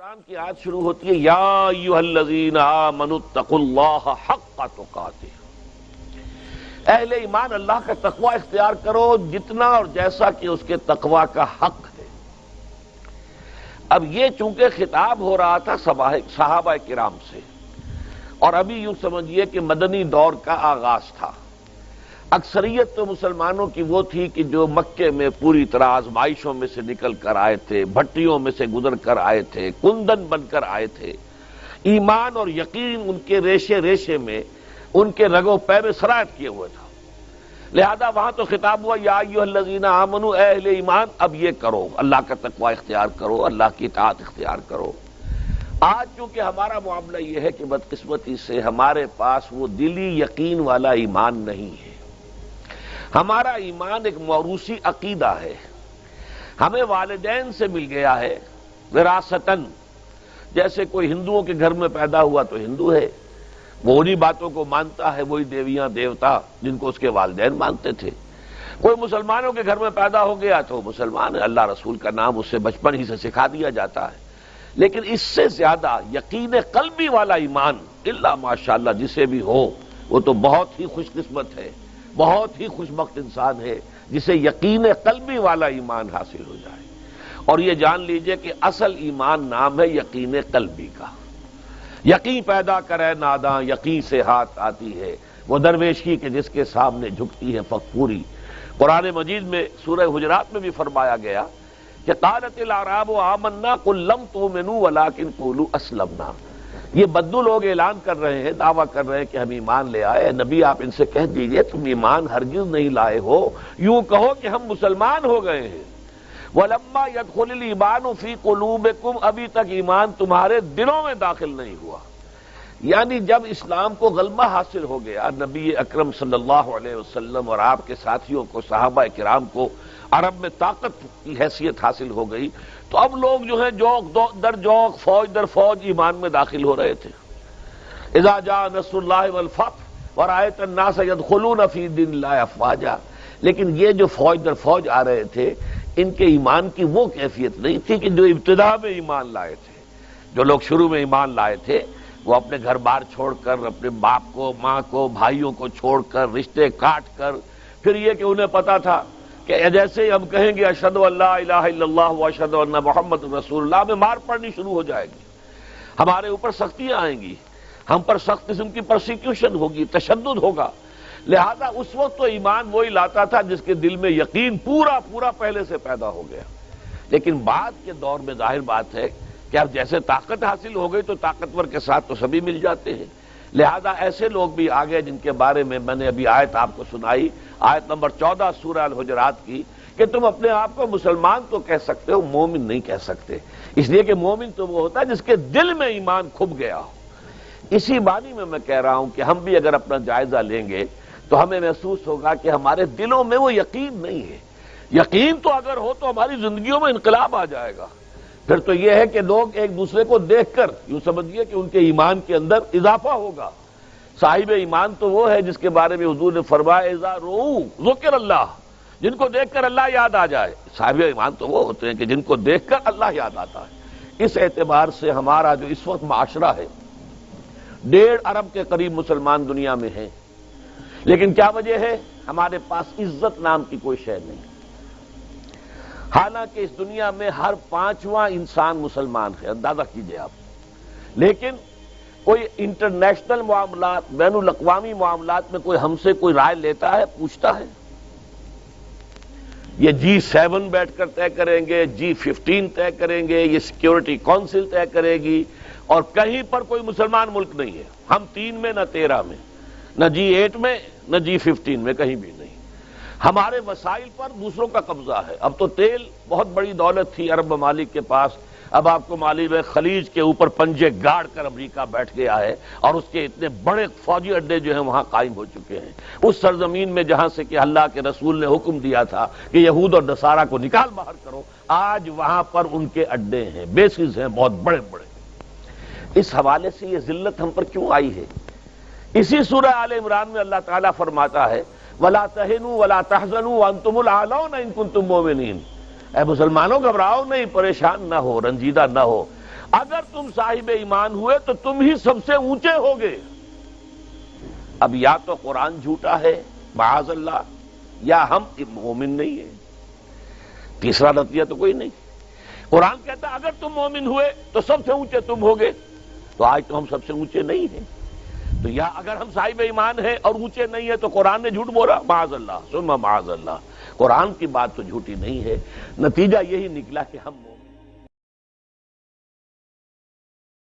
عمران کی آیت شروع ہوتی ہے یا ایھا الذین آمنوا اتقوا اللہ حق تقاتہ۔ اہل ایمان اللہ کا تقوی اختیار کرو جتنا اور جیسا کہ اس کے تقوی کا حق ہے۔ اب یہ چونکہ خطاب ہو رہا تھا صحابہ کرام سے، اور ابھی یوں سمجھیے کہ مدنی دور کا آغاز تھا۔ اکثریت تو مسلمانوں کی وہ تھی کہ جو مکے میں پوری طرح آزمائشوں میں سے نکل کر آئے تھے، بھٹیوں میں سے گزر کر آئے تھے، کندن بن کر آئے تھے۔ ایمان اور یقین ان کے ریشے ریشے میں، ان کے رگ و پے میں سرایت کیے ہوئے تھا، لہذا وہاں تو خطاب ہوا یا ایھا الذین آمنوا، اے اہل ایمان اب یہ کرو، اللہ کا تقوی اختیار کرو، اللہ کی اطاعت اختیار کرو۔ آج چونکہ ہمارا معاملہ یہ ہے کہ بدقسمتی سے ہمارے پاس وہ دلی یقین والا ایمان نہیں ہے۔ ہمارا ایمان ایک موروثی عقیدہ ہے، ہمیں والدین سے مل گیا ہے وراثتاً۔ جیسے کوئی ہندوؤں کے گھر میں پیدا ہوا تو ہندو ہے، وہ انہی باتوں کو مانتا ہے، وہی دیویاں دیوتا جن کو اس کے والدین مانتے تھے۔ کوئی مسلمانوں کے گھر میں پیدا ہو گیا تو مسلمان ہے، اللہ رسول کا نام اسے بچپن ہی سے سکھا دیا جاتا ہے۔ لیکن اس سے زیادہ یقین قلبی والا ایمان الا ماشاءاللہ جسے بھی ہو وہ تو بہت ہی خوش قسمت ہے، بہت ہی خوش بخت انسان ہے جسے یقین قلبی والا ایمان حاصل ہو جائے۔ اور یہ جان لیجئے کہ اصل ایمان نام ہے یقین قلبی کا۔ یقین پیدا کرے ناداں، یقین سے ہاتھ آتی ہے وہ درویشی کے جس کے سامنے جھکتی ہے فغفوری۔ قرآن مجید میں سورہ حجرات میں بھی فرمایا گیا کہ قالت الاعراب آمنا قل لم تؤمنوا ولکن قولوا اسلمنا۔ یہ بدو لوگ اعلان کر رہے ہیں، دعویٰ کر رہے ہیں کہ ہم ایمان لے آئے۔ نبی آپ ان سے کہہ دیجئے تم ایمان ہرگز نہیں لائے ہو، یوں کہو کہ ہم مسلمان ہو گئے ہیں۔ وَلَمَّا يَدْخُلِ الْإِيمَانُ فِي قُلُوبِكُمْ، ابھی تک ایمان تمہارے دلوں میں داخل نہیں ہوا۔ یعنی جب اسلام کو غلبہ حاصل ہو گیا، نبی اکرم صلی اللہ علیہ وسلم اور آپ کے ساتھیوں کو، صحابہ کرام کو عرب میں طاقت کی حیثیت حاصل ہو گئی، تو اب لوگ جو ہیں جوق در جوق، فوج در فوج ایمان میں داخل ہو رہے تھے۔ اذا جاء نصر اللہ والفتح ورأیت الناس يدخلون فی دین اللہ افواجا۔ لیکن یہ جو فوج در فوج آ رہے تھے، ان کے ایمان کی وہ کیفیت نہیں تھی کہ جو ابتدا میں ایمان لائے تھے۔ جو لوگ شروع میں ایمان لائے تھے وہ اپنے گھر بار چھوڑ کر، اپنے باپ کو، ماں کو، بھائیوں کو چھوڑ کر، رشتے کاٹ کر، پھر یہ کہ انہیں پتا تھا کہ جیسے ہی ہم کہیں گے اشہد ان لا الہ الا اللہ واشہد ان محمد رسول اللہ، میں مار پڑنی شروع ہو جائے گی، ہمارے اوپر سختیاں آئیں گی، ہم پر سخت قسم کی پرسیکیوشن ہوگی، تشدد ہوگا۔ لہذا اس وقت تو ایمان وہی لاتا تھا جس کے دل میں یقین پورا پہلے سے پیدا ہو گیا۔ لیکن بعد کے دور میں ظاہر بات ہے کہ اب جیسے طاقت حاصل ہو گئی تو طاقتور کے ساتھ تو سبھی مل جاتے ہیں۔ لہذا ایسے لوگ بھی آگئے جن کے بارے میں میں نے ابھی آیت آپ کو سنائی، آیت نمبر 14 سورہ الحجرات کی، کہ تم اپنے آپ کو مسلمان تو کہہ سکتے ہو، مومن نہیں کہہ سکتے، اس لیے کہ مومن تو وہ ہوتا ہے جس کے دل میں ایمان کھپ گیا ہو۔ اسی معنی میں کہہ رہا ہوں کہ ہم بھی اگر اپنا جائزہ لیں گے تو ہمیں محسوس ہوگا کہ ہمارے دلوں میں وہ یقین نہیں ہے۔ یقین تو اگر ہو تو ہماری زندگیوں میں انقلاب آ جائے گا۔ پھر تو یہ ہے کہ لوگ ایک دوسرے کو دیکھ کر یوں سمجھیے کہ ان کے ایمان کے اندر اضافہ ہوگا۔ صاحب ایمان تو وہ ہے جس کے بارے میں حضور نے فرمایا اذا رؤوا ذکر اللہ، جن کو دیکھ کر اللہ یاد آ جائے۔ صاحب ایمان تو وہ ہوتے ہیں کہ جن کو دیکھ کر اللہ یاد آتا ہے۔ اس اعتبار سے ہمارا جو اس وقت معاشرہ ہے، 1.5 ارب کے قریب مسلمان دنیا میں ہیں، لیکن کیا وجہ ہے؟ ہمارے پاس عزت نام کی کوئی شے نہیں۔ حالانکہ اس دنیا میں ہر 5واں انسان مسلمان ہے، اندازہ کیجئے آپ، لیکن کوئی انٹرنیشنل معاملات، بین الاقوامی معاملات میں کوئی ہم سے کوئی رائے لیتا ہے، پوچھتا ہے؟ یہ G7 بیٹھ کر طے کریں گے، G15 طے کریں گے، یہ سیکیورٹی کونسل طے کرے گی، اور کہیں پر کوئی مسلمان ملک نہیں ہے، ہم 3 میں نہ 13 میں، نہ G8 میں نہ G15 میں، کہیں بھی نہیں۔ ہمارے وسائل پر دوسروں کا قبضہ ہے۔ اب تو تیل بہت بڑی دولت تھی عرب ممالک کے پاس، اب آپ کو معلوم ہے خلیج کے اوپر پنجے گاڑ کر امریکہ بیٹھ گیا ہے، اور اس کے اتنے بڑے فوجی اڈے جو ہیں وہاں قائم ہو چکے ہیں، اس سرزمین میں جہاں سے کہ اللہ کے رسول نے حکم دیا تھا کہ یہود اور نصارہ کو نکال باہر کرو، آج وہاں پر ان کے اڈے ہیں، بیسز ہیں بہت بڑے بڑے۔ اس حوالے سے یہ ذلت ہم پر کیوں آئی ہے؟ اسی سورہ آل عمران میں اللہ تعالیٰ فرماتا ہے وَلَا تَهِنُوا وَلَا تَحْزَنُوا وَأَنْتُمُ الْأَعْلَوْنَ إِن كُنتُم مُؤْمِنِينَ۔ اے مسلمانوں گھبراؤ نہیں، پریشان نہ ہو، رنجیدہ نہ ہو، اگر تم صاحب ایمان ہوئے تو تم ہی سب سے اونچے ہوگے۔ اب یا تو قرآن جھوٹا ہے معاذ اللہ، یا ہم مومن نہیں ہیں، تیسرا نتیجہ تو کوئی نہیں۔ قرآن کہتا ہے اگر تم مومن ہوئے تو سب سے اونچے تم ہوگے، تو آج تو ہم سب سے اونچے نہیں ہیں، تو یا اگر ہم صاحب ایمان ہیں اور اونچے نہیں ہیں تو قرآن نے جھوٹ بولا، معاذ اللہ ثم معاذ اللہ، قرآن کی بات تو جھوٹی نہیں ہے۔ نتیجہ یہی نکلا کہ ہم